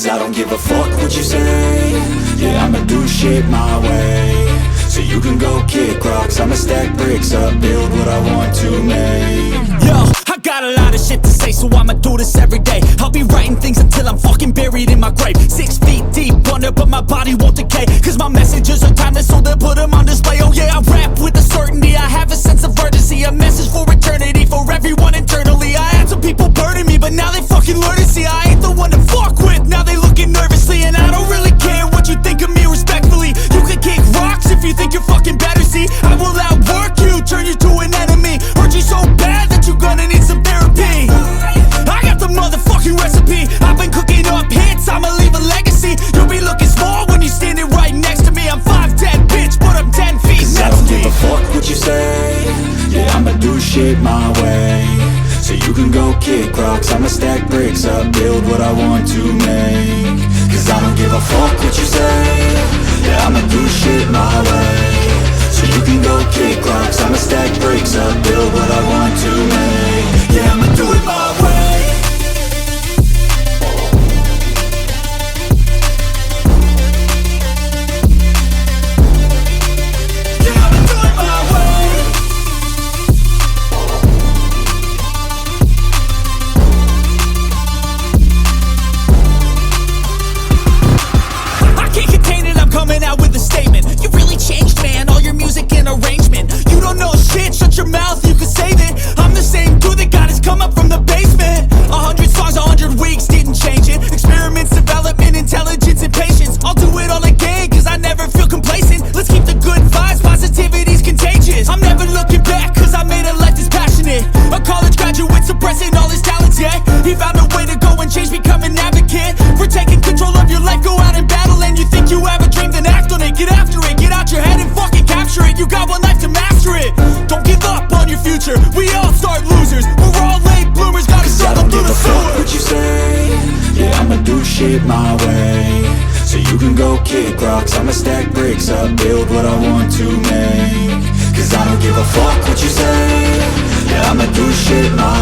Cause I don't give a fuck what you say. Yeah, I'ma do shit my way. So you can go kick rocks, I'ma stack bricks up, build what I want to make. Yo, I got a lot of shit to say, so I'ma do this every day. I'll be writing things until I'm fucking buried in my grave. 6 feet deep under, but my body won't decay. Cause my messages are timeless, so they'll put them on display. Oh yeah, I rap with a certainty, I have a sense of urgency. A message for eternity, for everyone internally. I had some people burning me, but now they fucking learn to see I ain't the one to fuck with, now they looking nervously. And I don't really care what you think of me respectfully. You can kick rocks if you think you're fucking better, see. I will outwork you, turn you to an enemy. Hurt you so bad that you're gonna need some therapy. I got the motherfucking recipe. I've been cooking up hits, I'ma leave a legacy. You'll be looking small when you're standing right next to me. I'm 5'10", bitch, but I'm 10 feet next to me. I don't give a fuck what you say. Yeah, I'ma do shit my way. So you can go kick rocks, I'ma stack bricks up, build what I want to make. Cause I don't give a fuck what you say. Yeah, I'ma do shit my way. So you can go kick rocks, I'ma stack bricks up, build what I want to make. Yeah, I'ma do it my way. Yeah, I'ma do it my way. I can't contain it, I'm coming out with a statement. You really changed, man, all your music and arrangement. You don't know shit, shut your mouth, you can save it. I'm the same dude that got his come up from the basement. 100 songs, 100 weeks, didn't change it. Experiments, development, intelligence, and patience. I'll do it all again, cause I never feel complacent. Let's keep the good vibes, positivity's contagious. I'm never looking back, cause I made a life that's passionate. A college graduate suppressing all his talents, yeah. He found a way to go and change, become an advocate. For taking control of your life, go out and battle. And you think you have a dream, then act on it. Get after it, get out your head and fucking capture it. You got one life to master it. Don't give up on your future, we all start losers. We're all late bloomers, gotta struggle through the sewer. What you say? Yeah, I'ma do shit my way. So you can go kick rocks, I'ma stack bricks up, build what I want to make. Cause I don't give a fuck what you say. Yeah, I'ma do shit my